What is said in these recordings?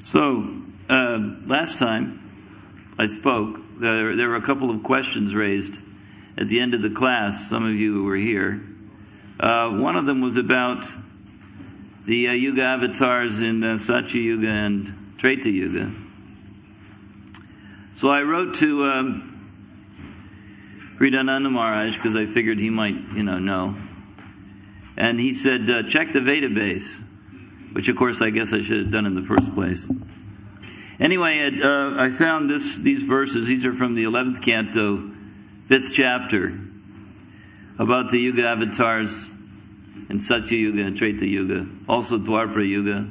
So, last time I spoke, there were a couple of questions raised at the end of the class. Some of you were here. One of them was about the Yuga avatars in Satya Yuga and Treta Yuga. So I wrote to Hridayananda Maharaj because I figured he might, know. And he said, check the Vedabase, which of course I guess I should have done in the first place. Anyway, I found these verses. These are from the 11th canto, 5th chapter, about the Yuga avatars in Satya Yuga and Treta Yuga, also Dwapara Yuga,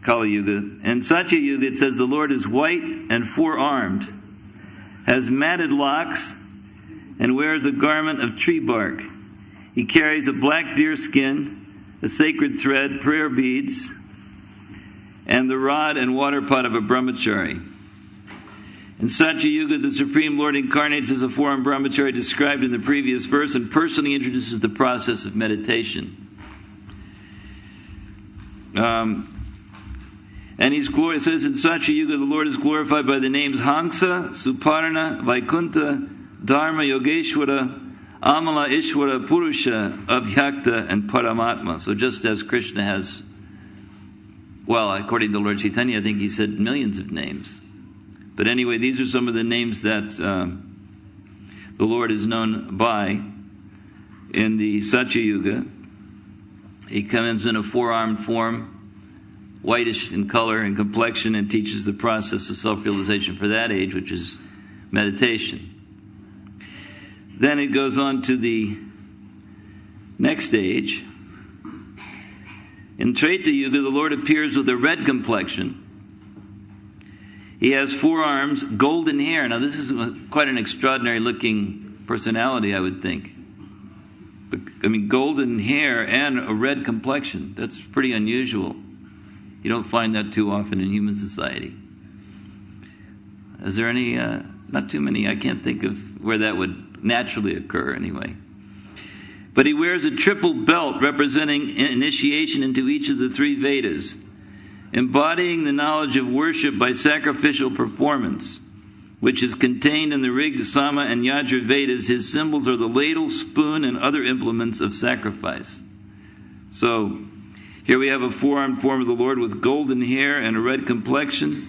Kali Yuga. In Satya Yuga it says, the Lord is white and four-armed, has matted locks, and wears a garment of tree bark. He carries a black deer skin, a sacred thread, prayer beads, and the rod and water pot of a brahmachari. In Satya Yuga, the Supreme Lord incarnates as a four-armed brahmachari described in the previous verse and personally introduces the process of meditation. And it says in Satya Yuga, the Lord is glorified by the names Hamsa, Suparna, Vaikuntha, Dharma, Yogeshwara, Amala, Ishwara, Purusha, Abhyakta, and Paramatma. So just as Krishna has, according to Lord Chaitanya, I think he said millions of names. But anyway, these are some of the names that the Lord is known by in the Satya Yuga. He comes in a four-armed form, whitish in color and complexion, and teaches the process of self-realization for that age, which is meditation. Then it goes on to the next age. In Treta Yuga, the Lord appears with a red complexion. He has four arms, golden hair. Now, this is quite an extraordinary looking personality, I would think. Golden hair and a red complexion. That's pretty unusual. You don't find that too often in human society. Is there any? Not too many. I can't think of where that would naturally occur anyway. But he wears a triple belt representing initiation into each of the three Vedas, embodying the knowledge of worship by sacrificial performance, which is contained in the Rig, Sama, and Yajur Vedas. His symbols are the ladle, spoon, and other implements of sacrifice. So, here we have a four-armed form of the Lord with golden hair and a red complexion,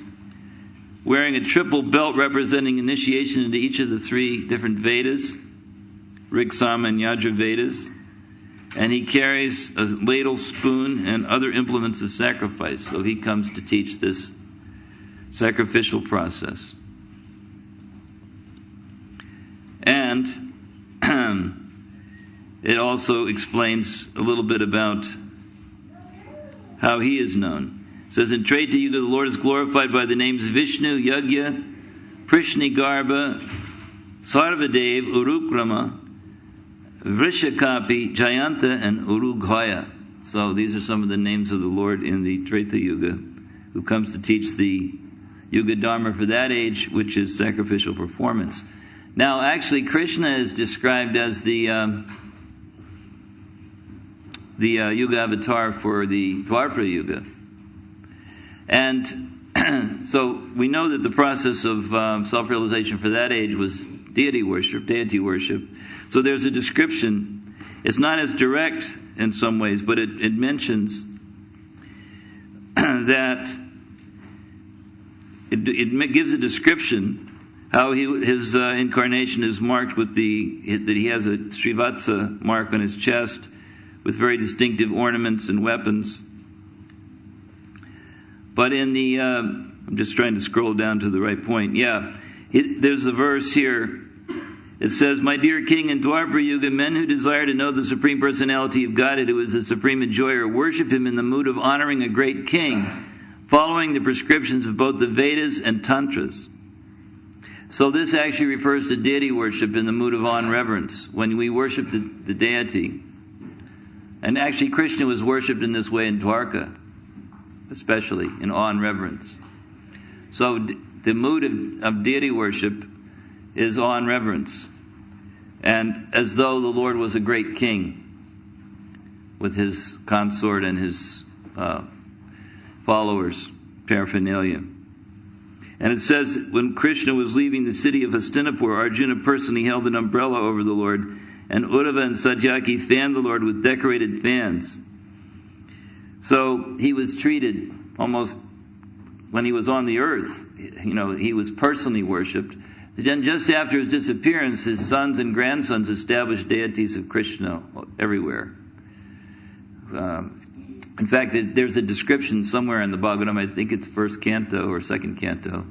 wearing a triple belt representing initiation into each of the three different Vedas, Rig, Sama, and Yajur Vedas. And he carries a ladle, spoon, and other implements of sacrifice. So he comes to teach this sacrificial process. And it also explains a little bit about how he is known. It says in Treta Yuga, the Lord is glorified by the names Vishnu, Yagya, Prishnigarbha, Sarvadev, Urukrama, Vrishakapi, Jayanta, and Urughaya. So these are some of the names of the Lord in the Treta Yuga, who comes to teach the Yuga Dharma for that age, which is sacrificial performance. Now, actually, Krishna is described as the Yuga avatar for the Dwapara Yuga. And so we know that the process of self-realization for that age was deity worship. So there's a description. It's not as direct in some ways, but it mentions that it gives a description how his incarnation is marked with that he has a Srivatsa mark on his chest with very distinctive ornaments and weapons. But in the, I'm just trying to scroll down to the right point. There's a verse here. It says, my dear king, in Dwapara Yuga, men who desire to know the Supreme Personality of Godhead, who is the Supreme Enjoyer, worship him in the mood of honoring a great king, following the prescriptions of both the Vedas and Tantras. So this actually refers to deity worship in the mood of awe and reverence, when we worship the deity. And actually Krishna was worshipped in this way in Dwarka, especially in awe and reverence. So the mood of deity worship is awe and reverence, and as though the Lord was a great king with his consort and his followers. paraphernalia. And it says, when Krishna was leaving the city of Hastinapur, Arjuna personally held an umbrella over the Lord, and Uddhava and Satyaki fanned the Lord with decorated fans. So he was treated almost, when he was on the earth, he was personally worshipped. Then just after his disappearance, his sons and grandsons established deities of Krishna everywhere. In fact, there's a description somewhere in the Bhagavatam, I think it's first canto or second canto,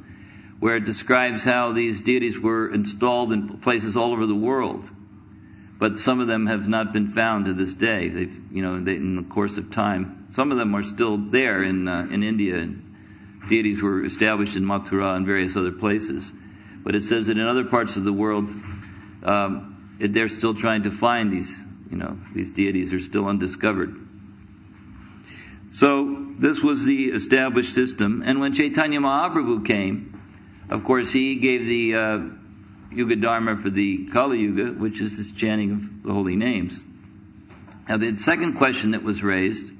where it describes how these deities were installed in places all over the world. But some of them have not been found to this day. In the course of time, some of them are still there in India. And deities were established in Mathura and various other places. But it says that in other parts of the world, they're still trying to find these deities are still undiscovered. So this was the established system. And when Chaitanya Mahaprabhu came, of course, he gave the Yuga Dharma for the Kali Yuga, which is this chanting of the holy names. Now, the second question that was raised,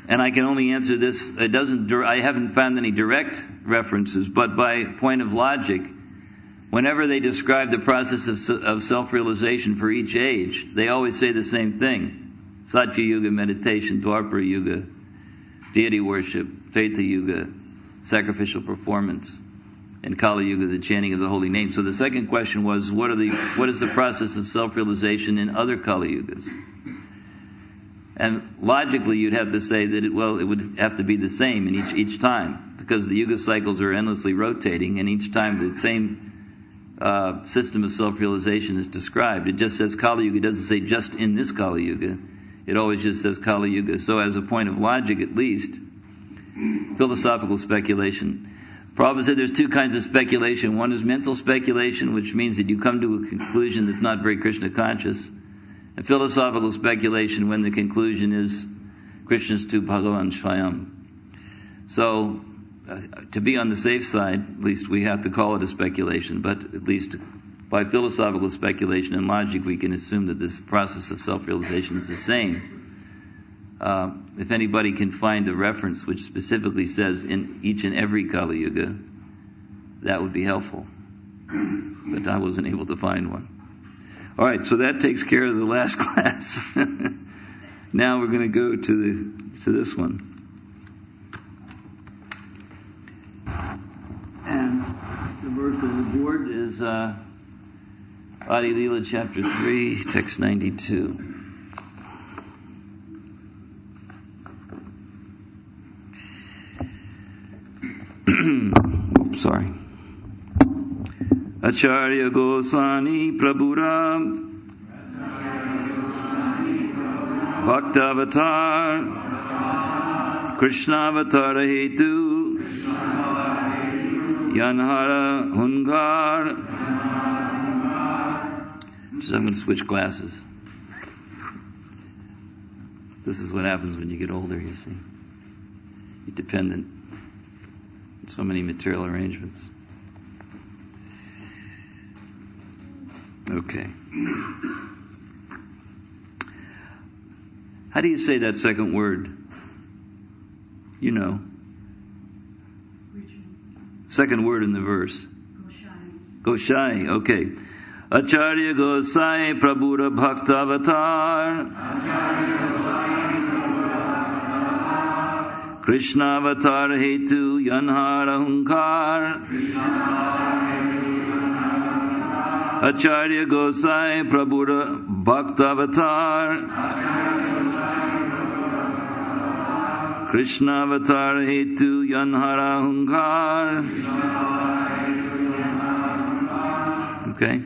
and I can only answer this, I haven't found any direct references, but by point of logic, whenever they describe the process of self-realization for each age, they always say the same thing. Satya Yuga, meditation; Dwapara Yuga, deity worship; Treta Yuga, sacrificial performance; and Kali Yuga, the chanting of the holy name. So the second question was, what is the process of self-realization in other Kali Yugas? And logically, you'd have to say that it would have to be the same in each time, because the Yuga cycles are endlessly rotating, and each time the same system of self-realization is described. It just says Kali Yuga. It doesn't say just in this Kali Yuga. It always just says Kali Yuga. So as a point of logic, at least, philosophical speculation. Prabhupada said there's two kinds of speculation. One is mental speculation, which means that you come to a conclusion that's not very Krishna conscious. And philosophical speculation, when the conclusion is Krishna's tu Bhagavan Swayam. So, to be on the safe side, at least we have to call it a speculation, but at least by philosophical speculation and logic, we can assume that this process of self-realization is the same. If anybody can find a reference which specifically says in each and every Kali Yuga, that would be helpful. But I wasn't able to find one. All right, so that takes care of the last class. Now we're going to go to this one. And the verse on the board is Adi-lila chapter 3, text 92. Oops, sorry. Acharya Gosani Prabhura Bhaktavatar Krishnavatar Hetu Yanhara Hungar. So I'm going to switch glasses. This is what happens when you get older, you see. You're dependent on so many material arrangements. Okay. How do you say that second word? You know. Second word in the verse. Goshai. Okay. Acharya Gosai Prabhura Bhaktavatar Krishna Avatar Hetu Yanhara Hunkar. Acharya Gosai Prabhura Bhaktavatar Krishna Avatar Hetu Yanhara Hunkar. Okay.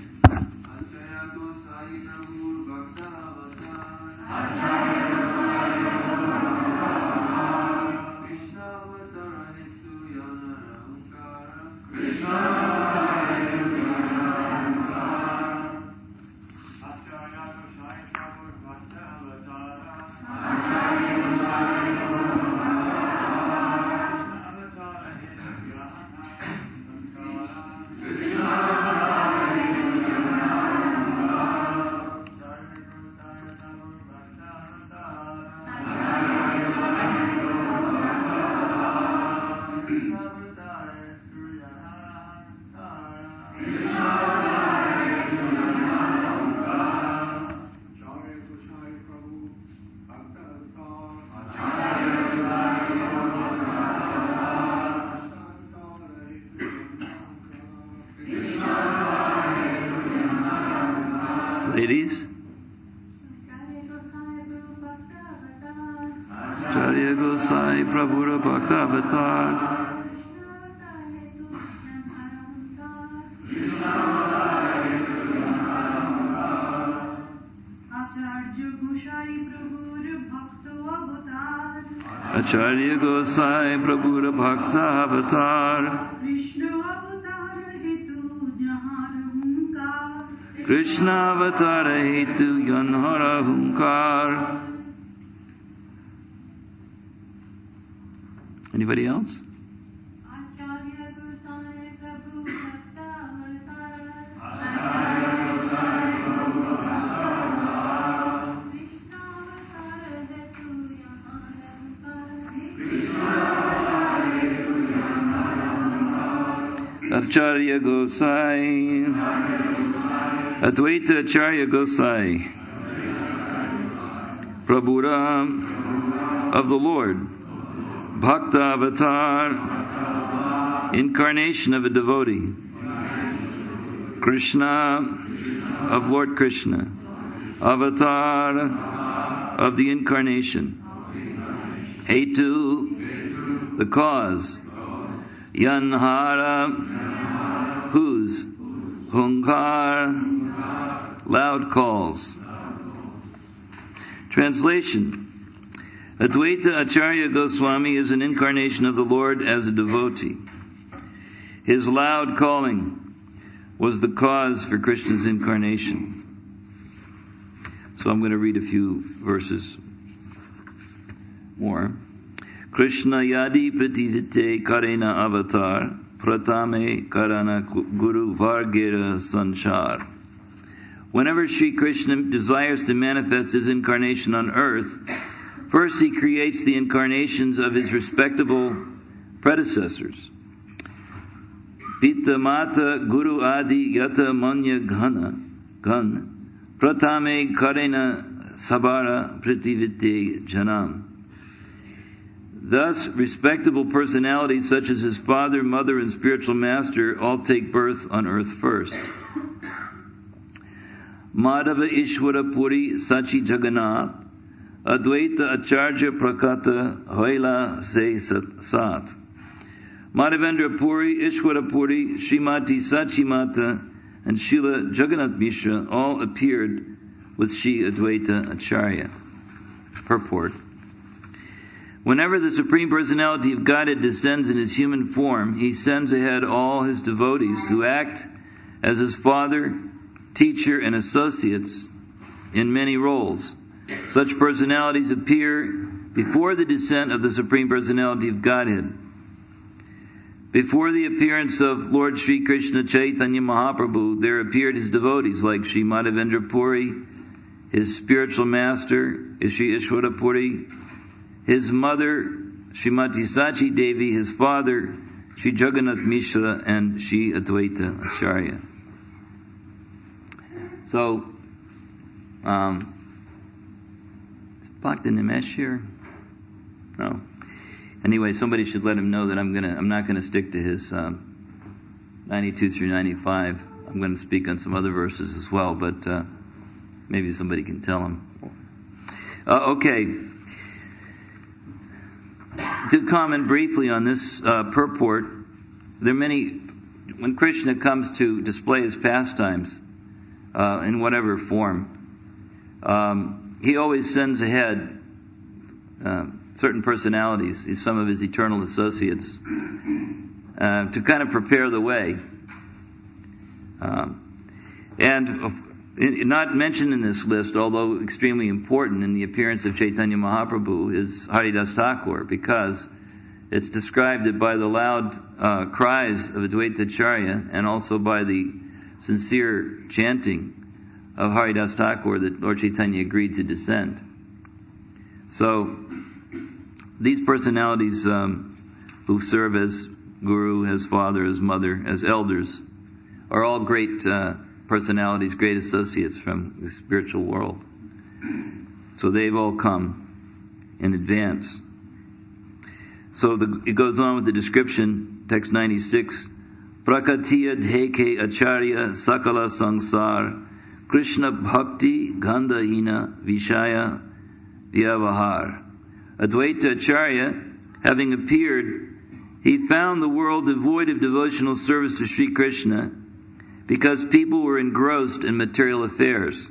Prabhura Bhakta Avatar. Acharya Gosai Prabhura Bhakta Avatar. Krishna Avatara Hetu Yanhara Hunkar. Anybody else? Acharya Gosai, Advaita Acharya Gosai, Prabhura of the Lord, Bhakta Avatar, incarnation of a devotee, Krishna of Lord Krishna, Avatar of the incarnation, Hetu, the cause, Yanhara, whose, Hunkar, loud calls. Translation. Advaita Acharya Goswami is an incarnation of the Lord as a devotee. His loud calling was the cause for Krishna's incarnation. So I'm going to read a few verses more. Krishna Yadi Pratidite Karena Avatar Pratame Karana Guru Vargira Sanchar. Whenever Sri Krishna desires to manifest his incarnation on earth, first he creates the incarnations of his respectable predecessors. Pita Mata Guru Adi Yata Manya Gan Pratame Karena Sabara Prativite Janam. Thus, respectable personalities such as his father, mother, and spiritual master all take birth on earth first. Madhava Ishwara Puri Sachi Jagannath Advaita Acharya Prakata Hoila Se Sat. Madhavendra Puri, Ishwara Puri, Srimati Sachi Mata, and Srila Jagannath Mishra all appeared with Sri Advaita Acharya. Purport. Whenever the Supreme Personality of Godhead descends in his human form, he sends ahead all his devotees who act as his father, teacher, and associates in many roles. Such personalities appear before the descent of the Supreme Personality of Godhead. Before the appearance of Lord Sri Krishna Chaitanya Mahaprabhu, there appeared his devotees like Sri Madhavendra Puri, his spiritual master, Sri Ishwara Puri, his mother, Srimati Sachi Devi, his father, Sri Jagannath Mishra, and Sri Advaita Acharya. So, is Bhakta Nimesh here? No. Anyway, somebody should let him know that I'm not gonna stick to his 92 through 95. I'm going to speak on some other verses as well, but maybe somebody can tell him. Okay. To comment briefly on this purport, there are many, when Krishna comes to display his pastimes in whatever form, he always sends ahead certain personalities, some of his eternal associates, to kind of prepare the way. And not mentioned in this list, although extremely important in the appearance of Chaitanya Mahaprabhu, is Haridas Thakur, because it's described that by the loud cries of Advaita Acharya and also by the sincere chanting of Haridas Thakur that Lord Chaitanya agreed to descend. So these personalities who serve as guru, as father, as mother, as elders, are all great personalities, great associates from the spiritual world. So they've all come in advance. So it goes on with the description, text 96, Prakatiya dheke acharya sakala sangsar Krishna bhakti gandhahina vishaya vyavahar. Advaita Acharya having appeared, he found the world devoid of devotional service to Sri Krishna because people were engrossed in material affairs.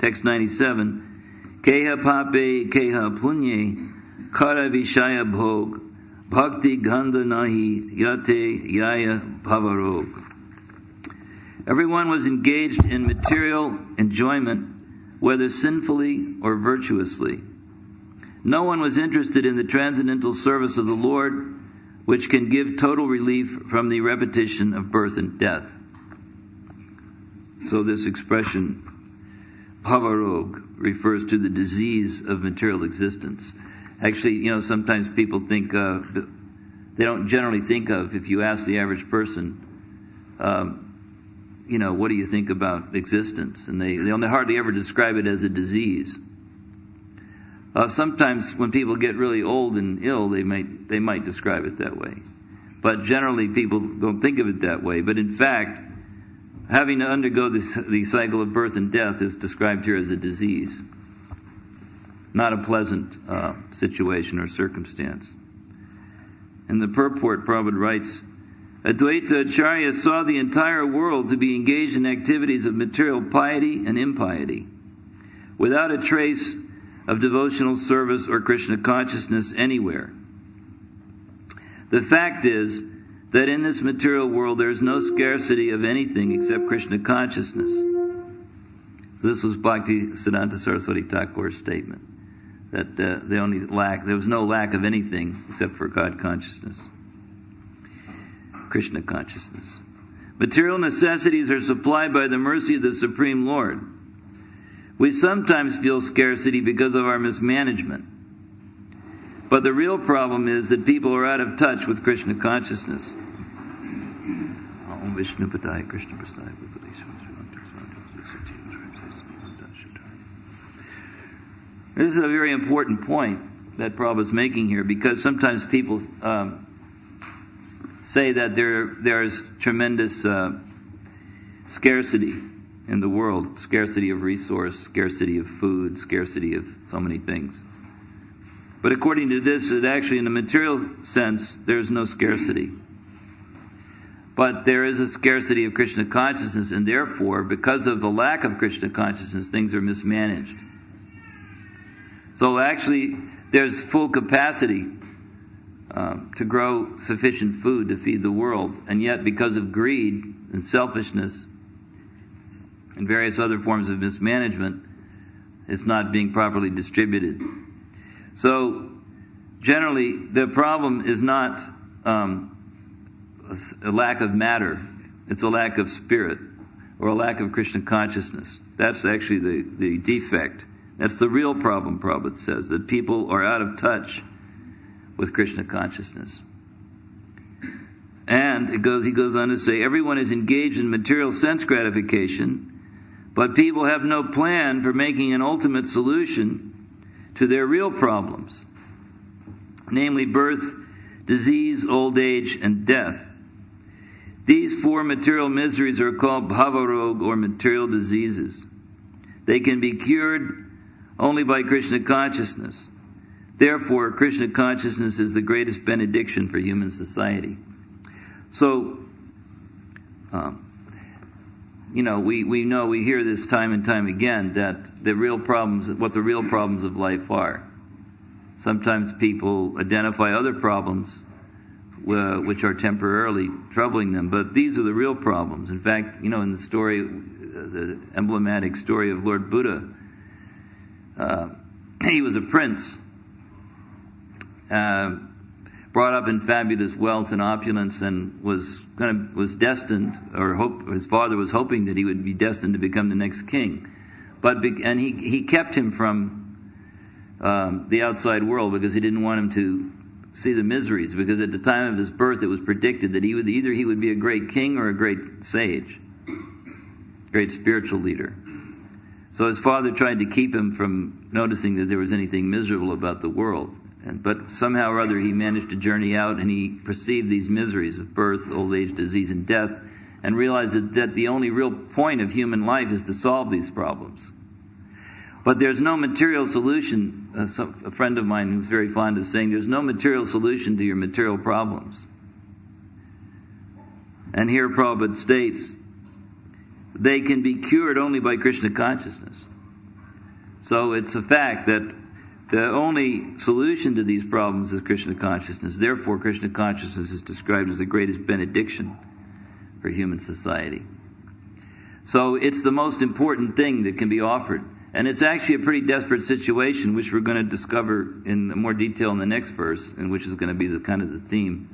Text 97. Keha pape keha punye kara vishaya bhog bhakti gandha nahi yate yaya bhavarog. Everyone was engaged in material enjoyment, whether sinfully or virtuously. No one was interested in the transcendental service of the Lord, which can give total relief from the repetition of birth and death. So this expression, bhavarog, refers to the disease of material existence. Actually, sometimes people think, they don't generally think of, if you ask the average person, what do you think about existence? And they hardly ever describe it as a disease. Sometimes when people get really old and ill, they might describe it that way. But generally people don't think of it that way. But in fact, having to undergo the cycle of birth and death is described here as a disease. Not a pleasant situation or circumstance. In the purport, Prabhupada writes, Advaita Acharya saw the entire world to be engaged in activities of material piety and impiety, without a trace of devotional service or Krishna consciousness anywhere. The fact is that in this material world there is no scarcity of anything except Krishna consciousness. So this was Bhakti Siddhanta Saraswati Thakur's statement, that there was no lack of anything except for God consciousness, Krishna consciousness. Material necessities are supplied by the mercy of the Supreme Lord. We sometimes feel scarcity because of our mismanagement. But the real problem is that people are out of touch with Krishna consciousness. This is a very important point that Prabhupada is making here, because sometimes people say that there is tremendous scarcity in the world, scarcity of resource, scarcity of food, scarcity of so many things. But according to this, that actually in a material sense, there's no scarcity. But there is a scarcity of Krishna consciousness, and therefore, because of the lack of Krishna consciousness, things are mismanaged. So actually, there's full capacity to grow sufficient food to feed the world, and yet because of greed and selfishness and various other forms of mismanagement, it's not being properly distributed. So, generally, the problem is not a lack of matter. It's a lack of spirit, or a lack of Krishna consciousness. That's actually the defect. That's the real problem, Prabhupada says, that people are out of touch with Krishna consciousness. And he goes on to say, everyone is engaged in material sense gratification, but people have no plan for making an ultimate solution to their real problems, namely birth, disease, old age, and death. These four material miseries are called bhavarog, or material diseases. They can be cured only by Krishna consciousness. Therefore, Krishna consciousness is the greatest benediction for human society. So, we hear this time and time again, that what the real problems of life are. Sometimes people identify other problems which are temporarily troubling them, but these are the real problems. In fact, in the story, the emblematic story of Lord Buddha, he was a prince, brought up in fabulous wealth and opulence, and was destined, his father was hoping that he would be destined to become the next king. And he kept him from the outside world because he didn't want him to see the miseries, because at the time of his birth it was predicted that he would be a great king or a great sage, great spiritual leader. So his father tried to keep him from noticing that there was anything miserable about the world. But somehow or other he managed to journey out, and he perceived these miseries of birth, old age, disease, and death, and realized that the only real point of human life is to solve these problems. But there's no material solution. A friend of mine who's very fond of saying there's no material solution to your material problems. And here Prabhupada states, they can be cured only by Krishna consciousness. So it's a fact that the only solution to these problems is Krishna consciousness. Therefore, Krishna consciousness is described as the greatest benediction for human society. So it's the most important thing that can be offered. And it's actually a pretty desperate situation, which we're going to discover in more detail in the next verse, and which is going to be the kind of the theme.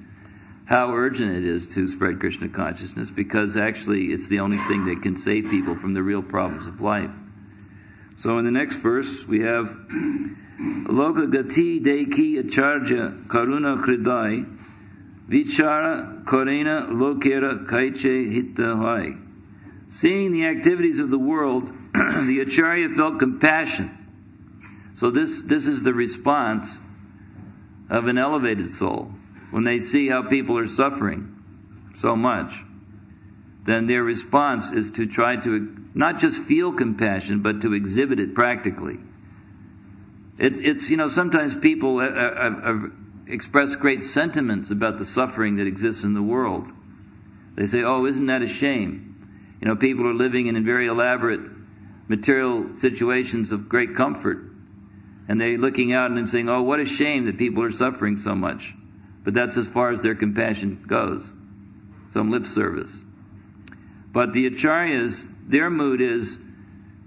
How urgent it is to spread Krishna consciousness, because actually it's the only thing that can save people from the real problems of life. So in the next verse we have Loka gati deki acharya karuna kridai vichara korena lokera kaiche hittahai. Seeing the activities of the world, the acharya felt compassion. So this is the response of an elevated soul. When they see how people are suffering so much, then their response is to try to not just feel compassion, but to exhibit it practically. It's sometimes people express great sentiments about the suffering that exists in the world. They say, oh, isn't that a shame? People are living in very elaborate material situations of great comfort. And they're looking out and saying, oh, what a shame that people are suffering so much. But that's as far as their compassion goes. Some lip service. But the acharyas, their mood is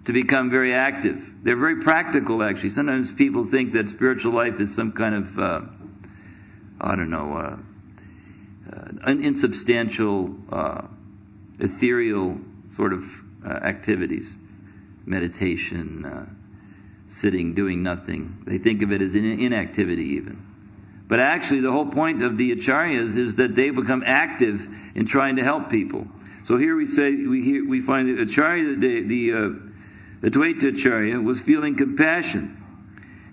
to become very active. They're very practical, actually. Sometimes people think that spiritual life is some kind of, insubstantial, ethereal sort of activities. Meditation, sitting, doing nothing. They think of it as inactivity even. But actually the whole point of the acharyas is that they become active in trying to help people. So here we find that Acharya, the Advaita Acharya, was feeling compassion.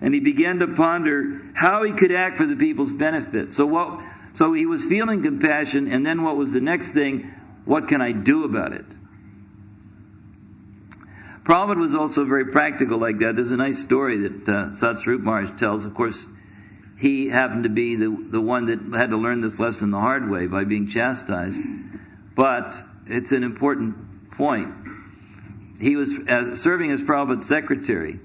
And he began to ponder how he could act for the people's benefit. So he was feeling compassion, and then what was the next thing? What can I do about it? Prabhupada was also very practical like that. There's a nice story that Satsvarup Maharaj tells. Of course, he happened to be the one that had to learn this lesson the hard way by being chastised. But it's an important point. He was serving as Prabhupada's secretary.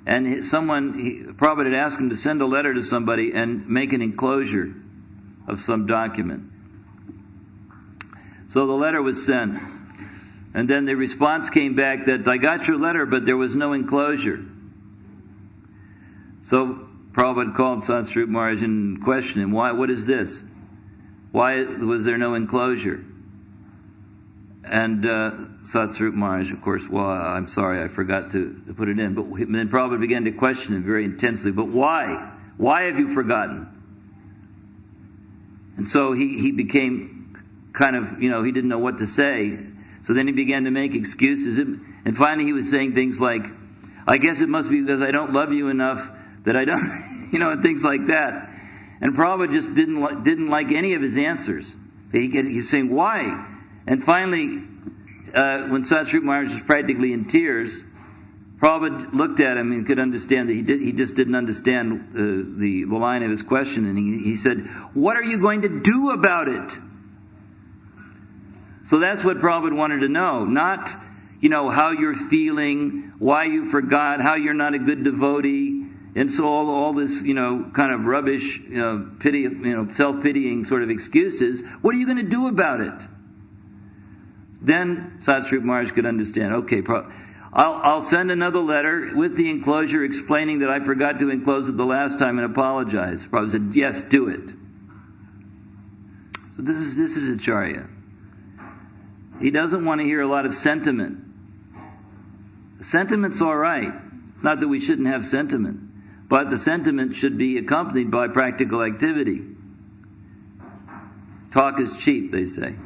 And Prabhupada had asked him to send a letter to somebody and make an enclosure of some document. So the letter was sent. And then the response came back that, I got your letter, but there was no enclosure. So Prabhupada called Satsvarup Maharaj and questioned him, what is this? Why was there no enclosure? And Satsvarup Maharaj, of course, well, I'm sorry, I forgot to put it in. But then Prabhupada began to question him very intensely, but why? Why have you forgotten? And so he became kind of, he didn't know what to say. So then he began to make excuses. And finally he was saying things like, I guess it must be because I don't love you enough that I don't, and things like that. And Prabhupada just didn't like any of his answers. He's saying, why? And finally, when Satsvarup Maharaj was practically in tears, Prabhupada looked at him and could understand that he just didn't understand the line of his question. And he said, what are you going to do about it? So that's what Prabhupada wanted to know. Not, how you're feeling, why you forgot, how you're not a good devotee. And so all this, kind of rubbish, self-pitying sort of excuses. What are you going to do about it? Then Satsvarup Maharaj could understand. Okay, I'll send another letter with the enclosure explaining that I forgot to enclose it the last time and apologize. Prabhupada said, yes, do it. So this is Acharya. He doesn't want to hear a lot of sentiment. Sentiment's all right. Not that we shouldn't have sentiment. But the sentiment should be accompanied by practical activity. Talk is cheap, they say.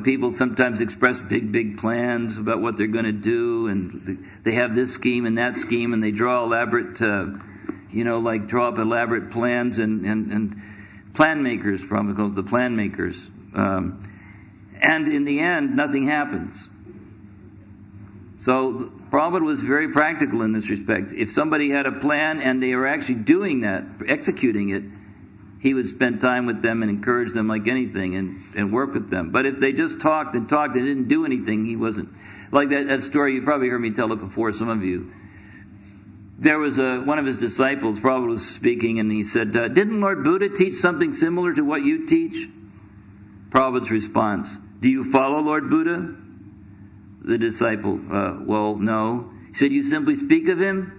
People sometimes express big plans about what they're going to do, and they have this scheme and that scheme, and they draw elaborate, draw up elaborate plans, and plan makers, probably calls the plan makers. And in the end, nothing happens. So Prabhupada was very practical in this respect. If somebody had a plan and they were actually doing that, executing it, he would spend time with them and encourage them like anything and work with them. But if they just talked and didn't do anything, he wasn't. Like that story, you probably heard me tell it before, some of you. There was one of his disciples, Prabhupada was speaking, and he said, didn't Lord Buddha teach something similar to what you teach? Prabhupada's response, do you follow Lord Buddha? The disciple, well, no. He said, you simply speak of him?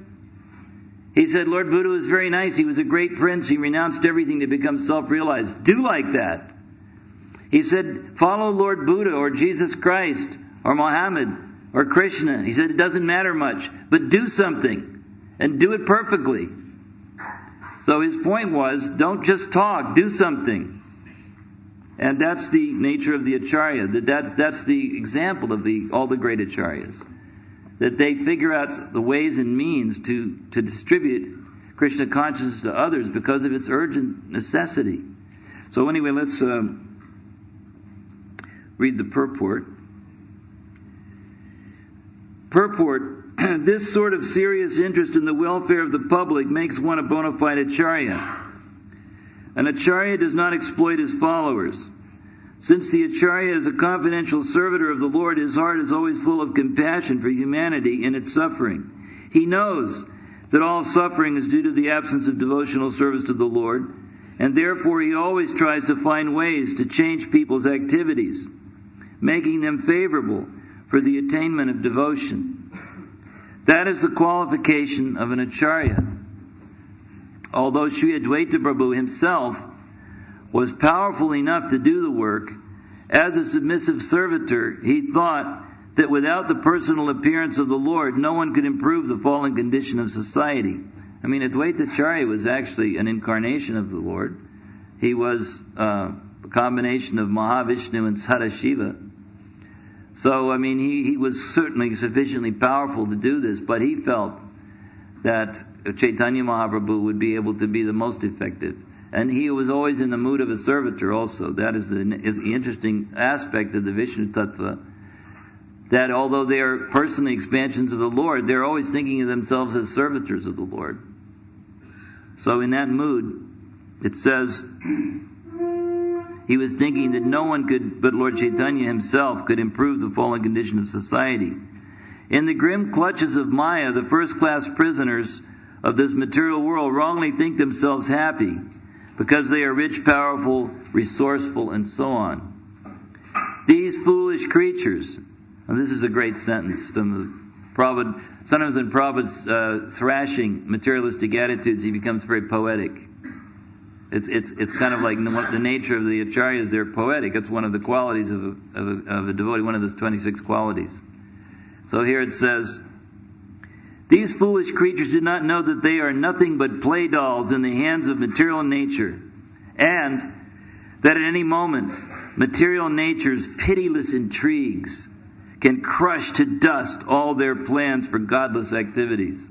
He said, Lord Buddha was very nice. He was a great prince. He renounced everything to become self-realized. Do like that. He said, follow Lord Buddha or Jesus Christ or Muhammad or Krishna. He said, it doesn't matter much, but do something and do it perfectly. So his point was, don't just talk, do something. And that's the nature of the Acharya. That's the example of all the great Acharyas. That they figure out the ways and means to distribute Krishna consciousness to others because of its urgent necessity. So anyway, let's read the purport. Purport, this sort of serious interest in the welfare of the public makes one a bona fide Acharya. An Acharya does not exploit his followers. Since the Acharya is a confidential servitor of the Lord, his heart is always full of compassion for humanity in its suffering. He knows that all suffering is due to the absence of devotional service to the Lord, and therefore he always tries to find ways to change people's activities, making them favorable for the attainment of devotion. That is the qualification of an Acharya. Although Sri Advaita Prabhu himself was powerful enough to do the work, as a submissive servitor, he thought that without the personal appearance of the Lord, no one could improve the fallen condition of society. I mean, Advaita Acharya was actually an incarnation of the Lord. He was a combination of Mahavishnu and Sadashiva. So, I mean, he was certainly sufficiently powerful to do this, but he felt that Chaitanya Mahaprabhu would be able to be the most effective. And he was always in the mood of a servitor also. That is the interesting aspect of the Vishnu Tattva. That although they are personally expansions of the Lord, they're always thinking of themselves as servitors of the Lord. So in that mood, it says, he was thinking that no one could, but Lord Chaitanya himself, could improve the fallen condition of society. In the grim clutches of Maya, the first-class prisoners of this material world wrongly think themselves happy because they are rich, powerful, resourceful, and so on. These foolish creatures, and this is a great sentence, sometimes in Prabhupada's thrashing materialistic attitudes, he becomes very poetic. It's kind of like the nature of the Acharyas, they're poetic. It's one of the qualities of a devotee, one of those 26 qualities. So here it says, these foolish creatures do not know that they are nothing but play dolls in the hands of material nature, and that at any moment, material nature's pitiless intrigues can crush to dust all their plans for godless activities.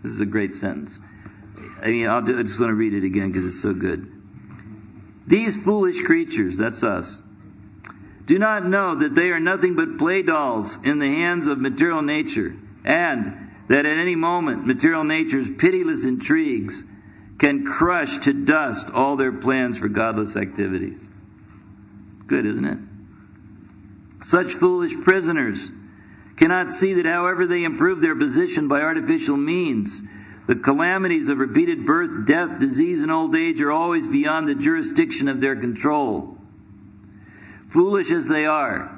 This is a great sentence. I mean, I just want to read it again because it's so good. These foolish creatures, that's us, do not know that they are nothing but play dolls in the hands of material nature, and that at any moment material nature's pitiless intrigues can crush to dust all their plans for godless activities. Good, isn't it? Such foolish prisoners cannot see that however they improve their position by artificial means, the calamities of repeated birth, death, disease, and old age are always beyond the jurisdiction of their control. Foolish as they are,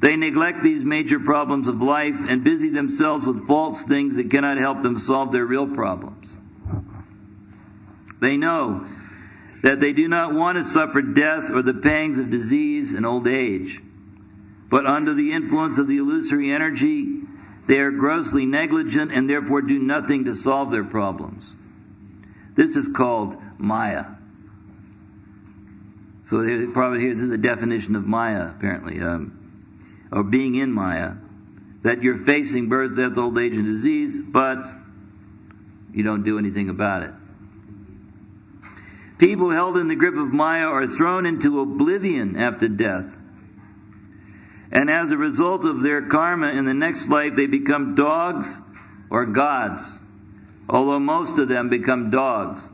they neglect these major problems of life and busy themselves with false things that cannot help them solve their real problems. They know that they do not want to suffer death or the pangs of disease and old age, but under the influence of the illusory energy, they are grossly negligent and therefore do nothing to solve their problems. This is called Maya. So probably here, this is a definition of Maya, apparently, or being in Maya, that you're facing birth, death, old age, and disease, but you don't do anything about it. People held in the grip of Maya are thrown into oblivion after death. And as a result of their karma in the next life, they become dogs or gods, although most of them become dogs.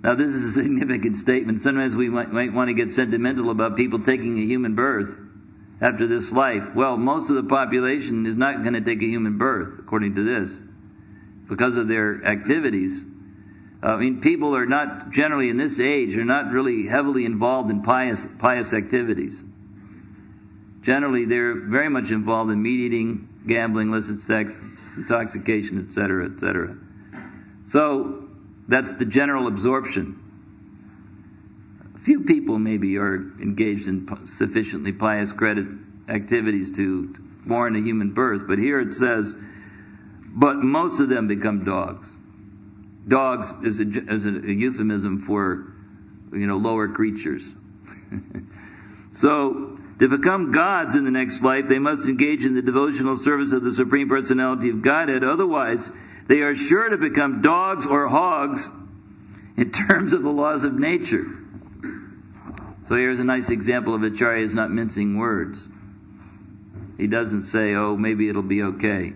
Now, this is a significant statement. Sometimes we might want to get sentimental about people taking a human birth after this life. Well, most of the population is not going to take a human birth, according to this, because of their activities. I mean, people are not, generally in this age, are not really heavily involved in pious activities. Generally, they're very much involved in meat eating, gambling, illicit sex, intoxication, etc., etc. So, that's the general absorption. A few people maybe are engaged in sufficiently pious credit activities to warrant a human birth, but here it says, but most of them become dogs. Dogs is a euphemism for, lower creatures. So, to become gods in the next life, they must engage in the devotional service of the Supreme Personality of Godhead. Otherwise, they are sure to become dogs or hogs in terms of the laws of nature. So here's a nice example of Acharya is not mincing words. He doesn't say, oh, maybe it'll be okay.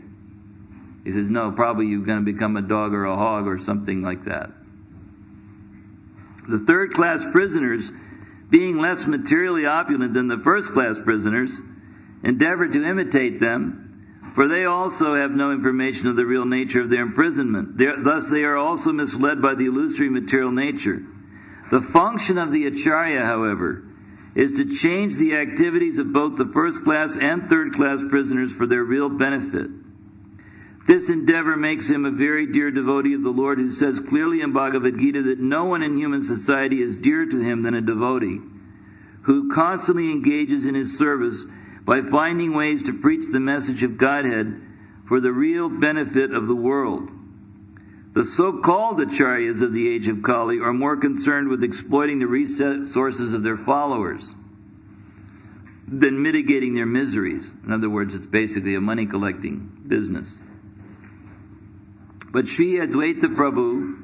He says, no, probably you're going to become a dog or a hog or something like that. The third-class prisoners, being less materially opulent than the first-class prisoners, endeavor to imitate them, for they also have no information of the real nature of their imprisonment. Thus they are also misled by the illusory material nature. The function of the Acharya, however, is to change the activities of both the first-class and third-class prisoners for their real benefit. This endeavor makes him a very dear devotee of the Lord, who says clearly in Bhagavad Gita that no one in human society is dearer to him than a devotee, who constantly engages in his service by finding ways to preach the message of Godhead for the real benefit of the world. The so-called Acharyas of the age of Kali are more concerned with exploiting the resources of their followers than mitigating their miseries. In other words, it's basically a money-collecting business. But Sri Advaita Prabhu,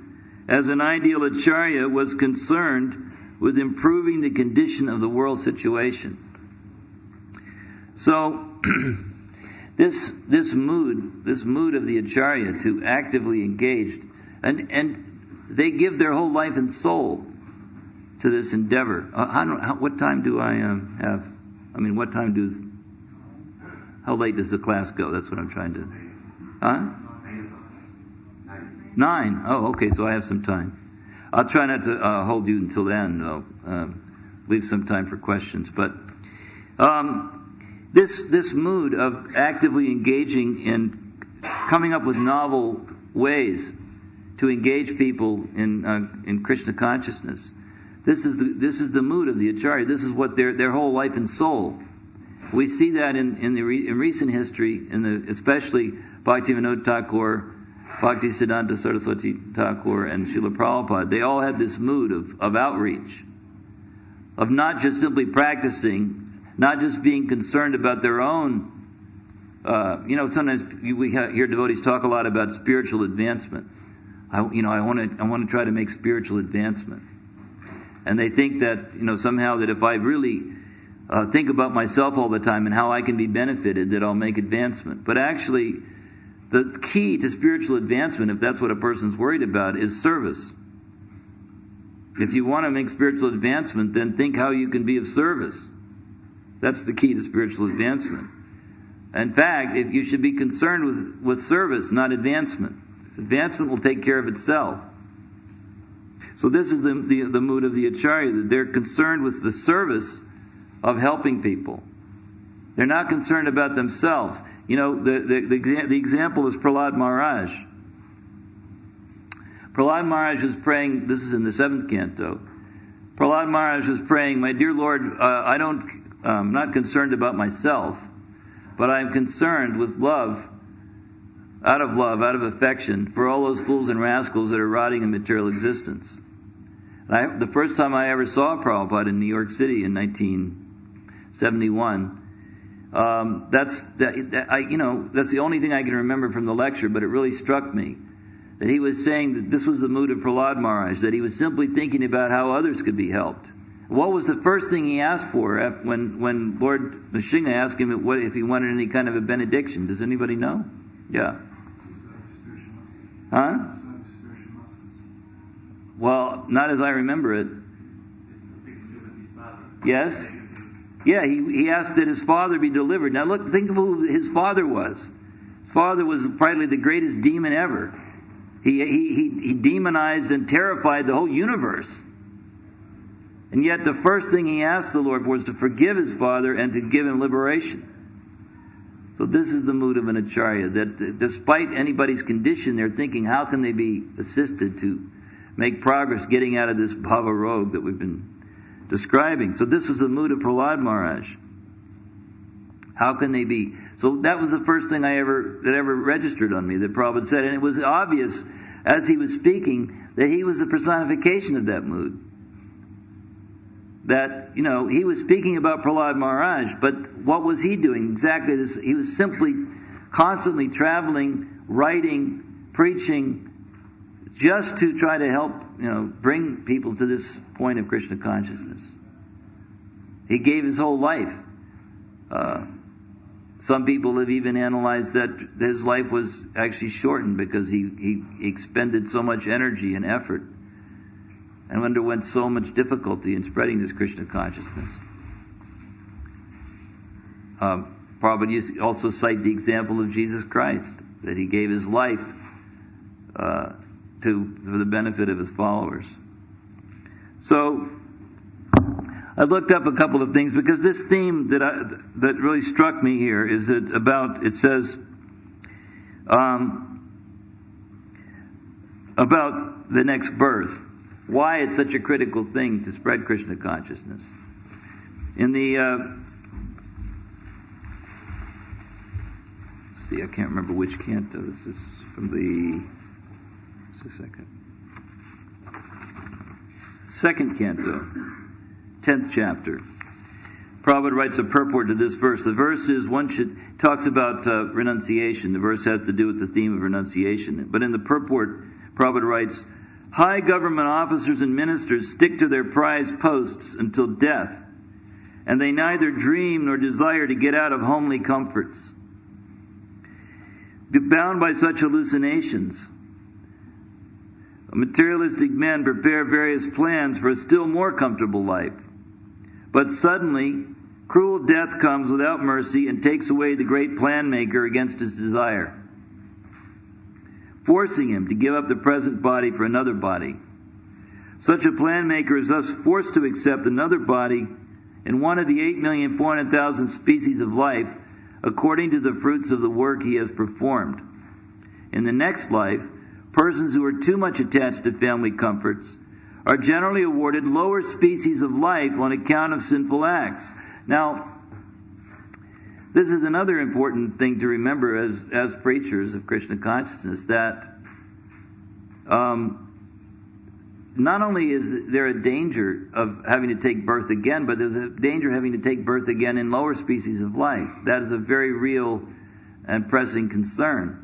as an ideal Acharya, was concerned with improving the condition of the world situation. So, this mood of the Acharya to actively engage, and they give their whole life and soul to this endeavor. What time do I have? I mean, how late does the class go? That's what I'm trying to. Huh? 9. Oh, okay. So I have some time. I'll try not to hold you until then. Leave some time for questions, but. This mood of actively engaging in coming up with novel ways to engage people in Krishna consciousness, this is the mood of the Acharya. This is what their whole life and soul. We see that in recent history, especially Bhaktivinoda Thakur, Bhaktisiddhanta Saraswati Thakur, and Srila Prabhupada. They all had this mood of outreach, of not just simply practicing, not just being concerned about their own. Sometimes we hear devotees talk a lot about spiritual advancement. I want to try to make spiritual advancement, and they think that somehow that if I really think about myself all the time and how I can be benefited, that I'll make advancement. But actually, the key to spiritual advancement, if that's what a person's worried about, is service. If you want to make spiritual advancement, then think how you can be of service. That's the key to spiritual advancement. In fact, if you should be concerned with service, not advancement. Advancement will take care of itself. So this is the mood of the Acharya, that they're concerned with the service of helping people. They're not concerned about themselves. The example is Prahlad Maharaj. Prahlad Maharaj was praying, this is in the 7th canto. Prahlad Maharaj was praying, my dear Lord, I'm not concerned about myself, but I'm concerned with love, out of affection, for all those fools and rascals that are rotting in material existence. The first time I ever saw Prabhupada in New York City in 1971, that's the only thing I can remember from the lecture, but it really struck me that he was saying that this was the mood of Prahlad Maharaj, that he was simply thinking about how others could be helped. What was the first thing he asked for when Lord Nrsimha asked him if he wanted any kind of a benediction? Does anybody know? Yeah. Huh? Well, not as I remember it. Yes? Yeah, he asked that his father be delivered. Now look, think of who his father was. His father was probably the greatest demon ever. He demonized and terrified the whole universe. And yet the first thing he asked the Lord for was to forgive his father and to give him liberation. So this is the mood of an acharya, that despite anybody's condition, they're thinking, how can they be assisted to make progress getting out of this bhava rogue that we've been describing. So this was the mood of Prahlad Maharaj. How can they be? So that was the first thing that ever registered on me, that Prabhupada said. And it was obvious, as he was speaking, that he was the personification of that mood. That, he was speaking about Prahlad Maharaj, but what was he doing? Exactly this. He was simply constantly traveling, writing, preaching, just to try to help, bring people to this point of Krishna consciousness. He gave his whole life. Some people have even analyzed that his life was actually shortened because he expended so much energy and effort and underwent so much difficulty in spreading this Krishna consciousness. Prabhupada used to also cite the example of Jesus Christ, that he gave his life for the benefit of his followers. So I looked up a couple of things, because this theme that really struck me here is it says about the next birth, why it's such a critical thing to spread Krishna consciousness. In the I can't remember which canto this is from. Just a second. Second canto, 10th chapter. Prabhupada writes a purport to this verse. The verse is talks about renunciation. The verse has to do with the theme of renunciation. But in the purport, Prabhupada writes, high government officers and ministers stick to their prized posts until death, and they neither dream nor desire to get out of homely comforts. Bound by such hallucinations, materialistic men prepare various plans for a still more comfortable life. But suddenly, cruel death comes without mercy and takes away the great plan maker against his desire, forcing him to give up the present body for another body. Such a plan maker is thus forced to accept another body in one of the 8,400,000 species of life, according to the fruits of the work he has performed. In the next life, persons who are too much attached to family comforts are generally awarded lower species of life on account of sinful acts. Now, this is another important thing to remember as preachers of Krishna consciousness, that not only is there a danger of having to take birth again, but there's a danger of having to take birth again in lower species of life. That is a very real and pressing concern.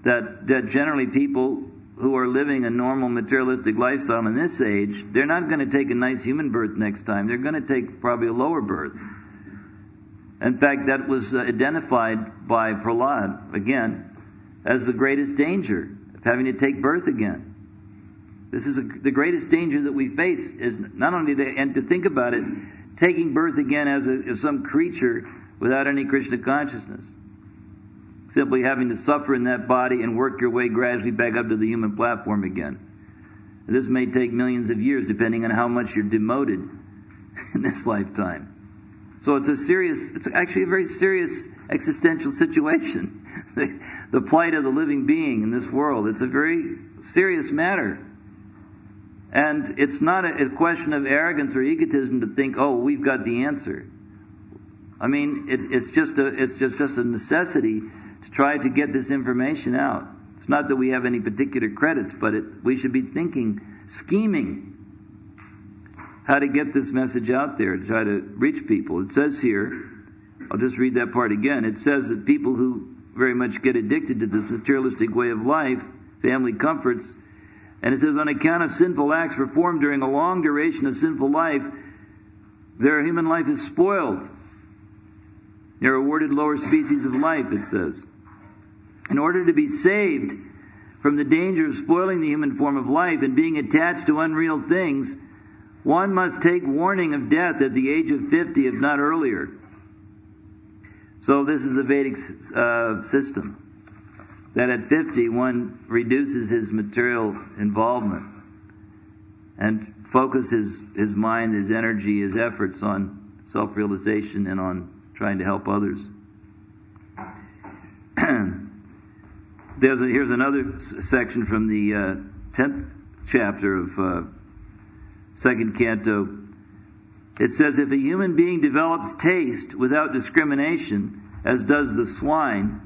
That generally people who are living a normal materialistic lifestyle in this age, they're not going to take a nice human birth next time. They're going to take probably a lower birth. In fact, that was identified by Prahlad, again, as the greatest danger of having to take birth again. This is the greatest danger that we face, is not only to think about it, taking birth again as some creature without any Krishna consciousness. Simply having to suffer in that body and work your way gradually back up to the human platform again. This may take millions of years, depending on how much you're demoted in this lifetime. So it's actually a very serious existential situation. The plight of the living being in this world. It's a very serious matter. And it's not a question of arrogance or egotism to think, oh, we've got the answer. I mean, it's just a necessity to try to get this information out. It's not that we have any particular credits, but we should be thinking, scheming, how to get this message out there, to try to reach people. It says here, I'll just read that part again. It says that people who very much get addicted to this materialistic way of life, family comforts, And it says, on account of sinful acts performed during a long duration of sinful life, their human life is spoiled. They're awarded lower species of life, it says. In order to be saved from the danger of spoiling the human form of life and being attached to unreal things, one must take warning of death at the age of 50, if not earlier. So this is the Vedic system. That at 50, one reduces his material involvement and focuses his mind, his energy, his efforts on self-realization and on trying to help others. Here's another section from the 10th chapter of 2nd Canto. It says, if a human being develops taste without discrimination, as does the swine,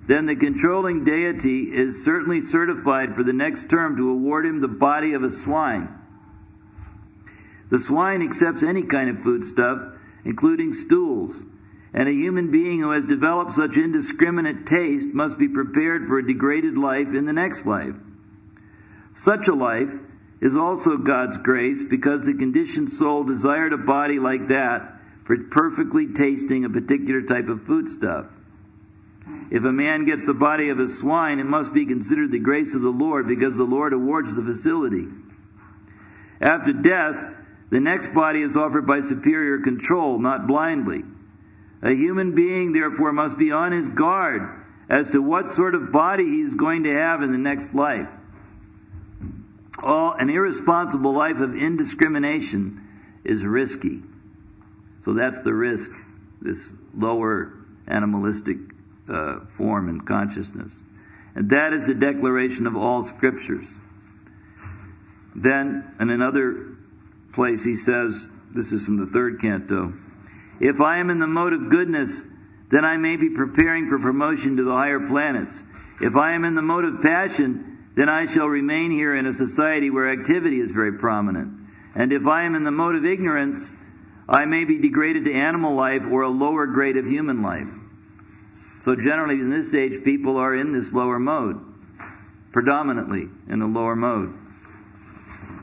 then the controlling deity is certainly certified for the next term to award him the body of a swine. The swine accepts any kind of foodstuff, including stools, and a human being who has developed such indiscriminate taste must be prepared for a degraded life in the next life. Such a life is also God's grace, because the conditioned soul desired a body like that for perfectly tasting a particular type of foodstuff. If a man gets the body of a swine, it must be considered the grace of the Lord, because the Lord awards the facility. After death, the next body is offered by superior control, not blindly. A human being, therefore, must be on his guard as to what sort of body he is going to have in the next life. An irresponsible life of indiscrimination is risky. So that's the risk, this lower animalistic form and consciousness. And that is the declaration of all scriptures. Then, in another place, he says, this is from the 3rd Canto, if I am in the mode of goodness, then I may be preparing for promotion to the higher planets. If I am in the mode of passion, then I shall remain here in a society where activity is very prominent. And if I am in the mode of ignorance, I may be degraded to animal life or a lower grade of human life. So generally in this age, people are in this lower mode, predominantly in the lower mode.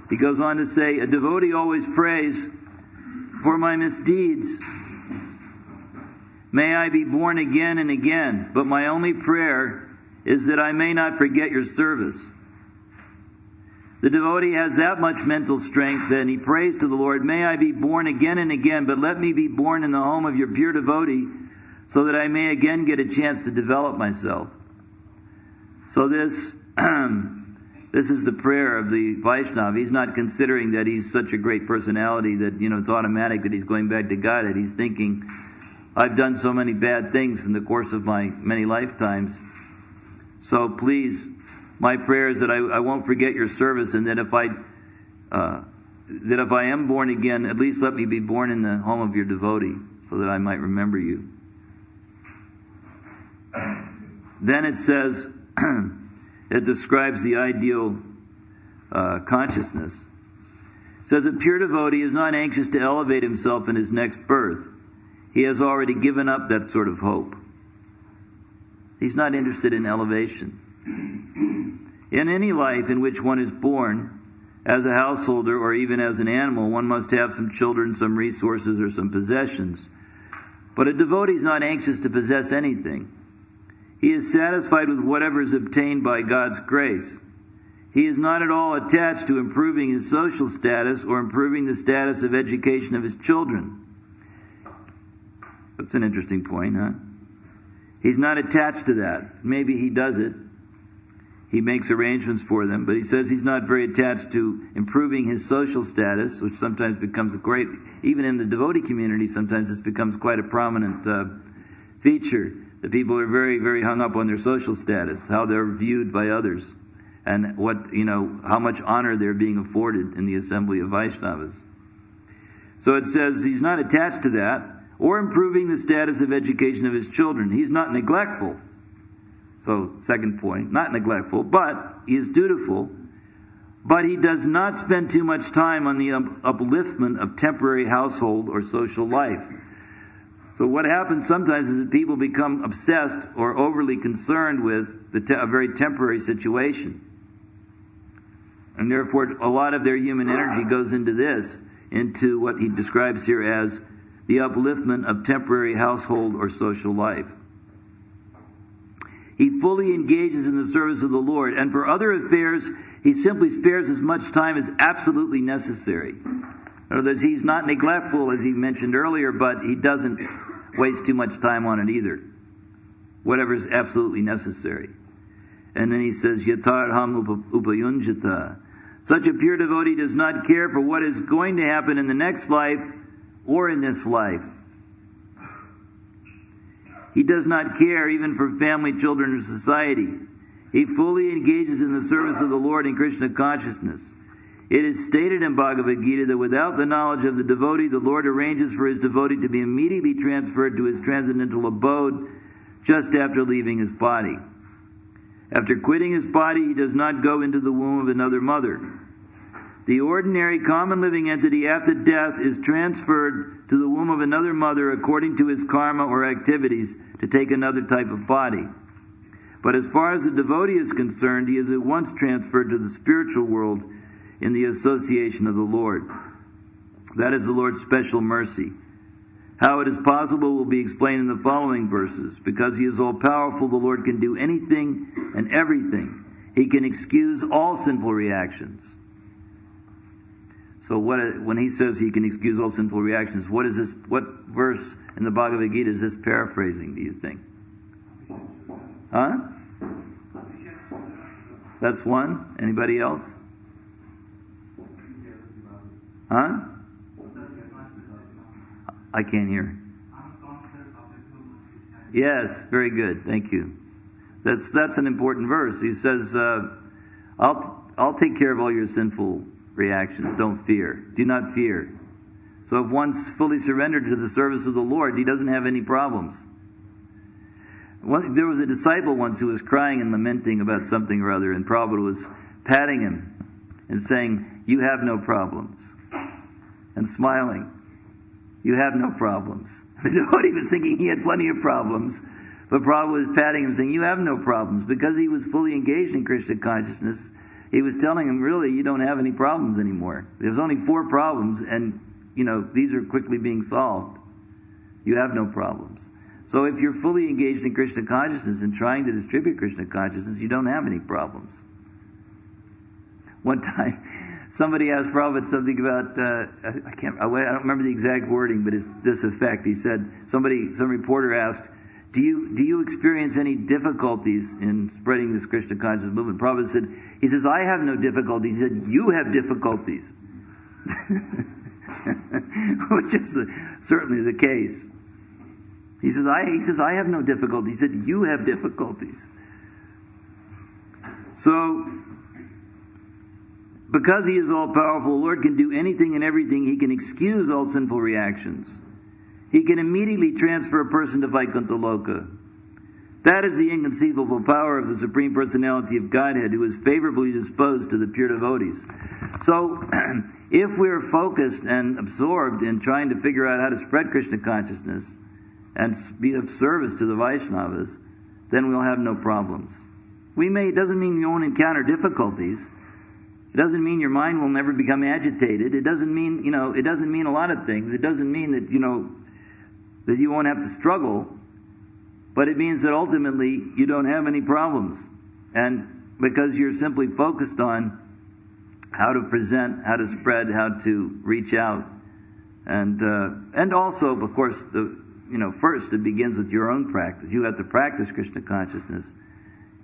He goes on to say, a devotee always prays, for my misdeeds, may I be born again and again, but my only prayer is that I may not forget your service. The devotee has that much mental strength that he prays to the Lord, may I be born again and again, but let me be born in the home of your pure devotee, so that I may again get a chance to develop myself. So this is the prayer of the Vaishnava. He's not considering that he's such a great personality that, it's automatic that he's going back to Godhead. He's thinking, I've done so many bad things in the course of my many lifetimes. So please, my prayer is that I won't forget your service, and that if I am born again, at least let me be born in the home of your devotee, so that I might remember you. Then it says, it describes the ideal consciousness. It says, a pure devotee is not anxious to elevate himself in his next birth. He has already given up that sort of hope. He's not interested in elevation. In any life in which one is born, as a householder or even as an animal, one must have some children, some resources, or some possessions. But a devotee is not anxious to possess anything. He is satisfied with whatever is obtained by God's grace. He is not at all attached to improving his social status or improving the status of education of his children. That's an interesting point, huh? He's not attached to that. Maybe he does it. He makes arrangements for them, but he says he's not very attached to improving his social status, which sometimes becomes even in the devotee community, sometimes it becomes quite a prominent feature. The people are very, very hung up on their social status, how they're viewed by others, and how much honor they're being afforded in the assembly of Vaishnavas. So it says he's not attached to that, or improving the status of education of his children. He's not neglectful. So, second point, not neglectful, but he is dutiful, but he does not spend too much time on the upliftment of temporary household or social life. So what happens sometimes is that people become obsessed or overly concerned with a very temporary situation. And therefore, a lot of their human energy goes into this, into what he describes here as the upliftment of temporary household or social life. He fully engages in the service of the Lord, and for other affairs, he simply spares as much time as absolutely necessary. In other words, he's not neglectful, as he mentioned earlier, but he doesn't waste too much time on it either. Whatever is absolutely necessary. And then he says, Yatar ham upayunjata. Such a pure devotee does not care for what is going to happen in the next life or in this life. He does not care even for family, children, or society. He fully engages in the service of the Lord in Krishna consciousness. It is stated in Bhagavad Gita that without the knowledge of the devotee, the Lord arranges for his devotee to be immediately transferred to his transcendental abode just after leaving his body. After quitting his body, he does not go into the womb of another mother. The ordinary common living entity after death is transferred to the womb of another mother according to his karma or activities to take another type of body. But as far as the devotee is concerned, he is at once transferred to the spiritual world in the association of the Lord. That is the Lord's special mercy. How it is possible will be explained in the following verses. Because he is all-powerful, the Lord can do anything and everything. He can excuse all sinful reactions. So when he says he can excuse all sinful reactions, what verse in the Bhagavad Gita is this paraphrasing, do you think? Huh? That's one. Anybody else? Huh? I can't hear. Yes, very good. Thank you. That's an important verse. He says, I'll take care of all your sinful reactions. Don't fear. Do not fear. So if one's fully surrendered to the service of the Lord, he doesn't have any problems. There was a disciple once who was crying and lamenting about something or other, and Prabhupada was patting him and saying, "You have no problems," and smiling. "You have no problems." The devotee was thinking he had plenty of problems, but Prabhupada was patting him saying, "You have no problems," because he was fully engaged in Krishna consciousness. He was telling him, really, you don't have any problems anymore. There's only 4 problems, and, these are quickly being solved. You have no problems. So if you're fully engaged in Krishna consciousness and trying to distribute Krishna consciousness, you don't have any problems. One time, somebody asked Prabhupada something about, I don't remember the exact wording, but it's this effect. He said, some reporter asked, do you experience any difficulties in spreading this Krishna consciousness movement? Prabhupada says, I have no difficulties. He said, you have difficulties. Which is certainly the case. He says, I have no difficulties. He said, you have difficulties. So, because he is all-powerful, the Lord can do anything and everything. He can excuse all sinful reactions. He can immediately transfer a person to Vaikuntha Loka. That is the inconceivable power of the Supreme Personality of Godhead, who is favorably disposed to the pure devotees. So, if we're focused and absorbed in trying to figure out how to spread Krishna consciousness and be of service to the Vaishnavas, then we'll have no problems. It doesn't mean you won't encounter difficulties. It doesn't mean your mind will never become agitated. It doesn't mean, it doesn't mean a lot of things. It doesn't mean that, that you won't have to struggle. But it means that ultimately you don't have any problems. And because you're simply focused on how to present, how to spread, how to reach out. And also, of course, first it begins with your own practice. You have to practice Krishna consciousness.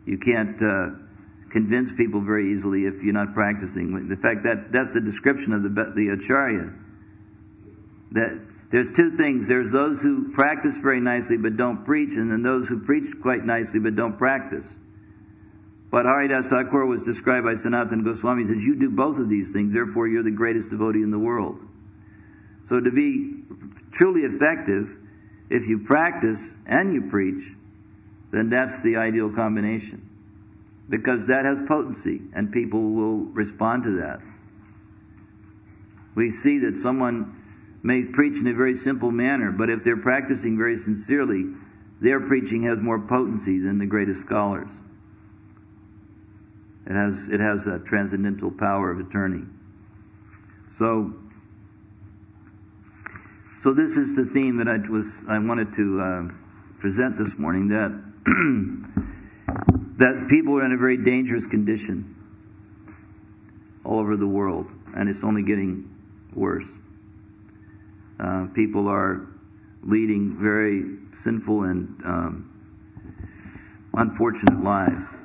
You can't convince people very easily if you're not practicing. In fact, that's the description of the Acharya. That there's 2 things. There's those who practice very nicely but don't preach, and then those who preach quite nicely but don't practice. But Haridas Thakur was described by Sanatana Goswami. He says, you do both of these things, therefore you're the greatest devotee in the world. So to be truly effective, if you practice and you preach, then that's the ideal combination. Because that has potency, and people will respond to that. We see that someone may preach in a very simple manner, but if they're practicing very sincerely, their preaching has more potency than the greatest scholars. It has a transcendental power of attorney. So this is the theme that I wanted to present this morning, that that people are in a very dangerous condition all over the world, and it's only getting worse. People are leading very sinful and unfortunate lives.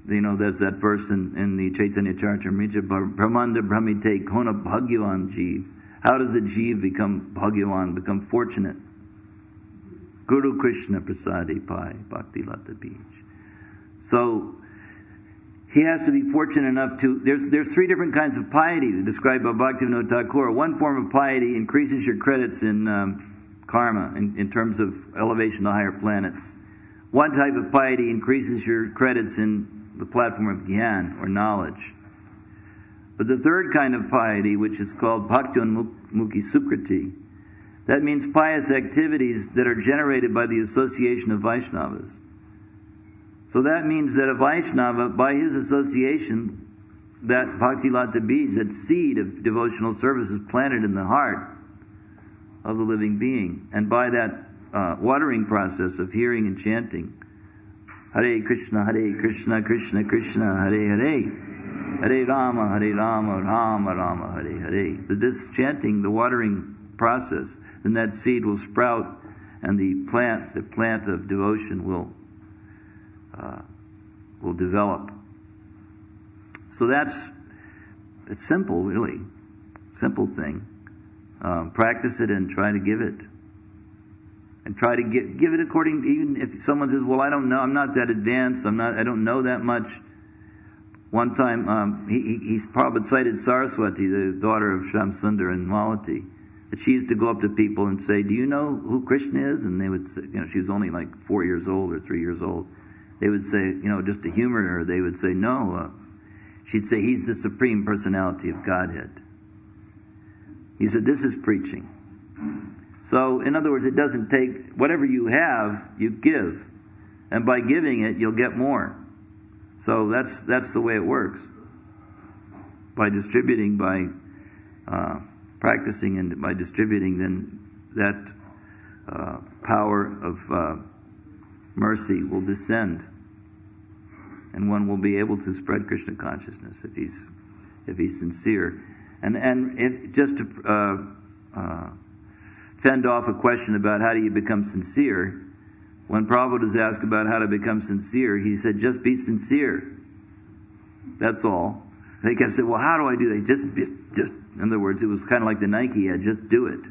You know, there's that verse in the Chaitanya Charitamrita, Brahmanda Brahmite Kona Bhagyavan Jeev. How does the Jeev become Bhagyavan, become fortunate? Guru Krishna Prasadi Pai Adi-lila 3. So he has to be fortunate enough to. There's three different kinds of piety described by Bhaktivinoda Thakur. One form of piety increases your credits in karma, in terms of elevation to higher planets. One type of piety increases your credits in the platform of gyan, or knowledge. But the third kind of piety, which is called Bhakti-Unmukhi Sukriti, that means pious activities that are generated by the association of Vaishnavas. So that means that a Vaishnava, by his association, that Bhakti-lila Bij, that seed of devotional service, is planted in the heart of the living being. And by that watering process of hearing and chanting, Hare Krishna, Krishna Krishna, Hare Hare, Hare Rama, Rama Rama, Hare Hare. This chanting, the watering process, then that seed will sprout, and the plant of devotion will develop. So it's simple, really, simple thing. Practice it and try to give it. And try to give it according to, even if someone says, well, I don't know, I'm not that advanced, I don't know that much. One time, he's probably cited Saraswati, the daughter of Shamsundar and Malati, that she used to go up to people and say, do you know who Krishna is? And they would say, she was only like 4 years old or 3 years old. They would say, just to humor her, they would say, no. She'd say, he's the Supreme Personality of Godhead. He said, this is preaching. So, in other words, it doesn't take, whatever you have, you give. And by giving it, you'll get more. So that's the way it works. By distributing, by practicing, and by distributing, then that power of mercy will descend. And one will be able to spread Krishna consciousness if he's sincere. And if, just to fend off a question about how do you become sincere, when Prabhupada was asked about how to become sincere, he said, just be sincere. That's all. They kept saying, well, how do I do that? Just, in other words, it was kind of like the Nike ad, just do it.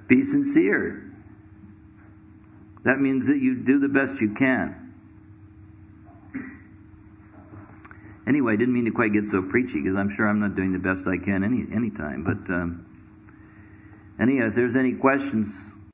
Be sincere. That means that you do the best you can. Anyway, I didn't mean to quite get so preachy, because I'm sure I'm not doing the best I can any time. But anyhow, if there's any questions,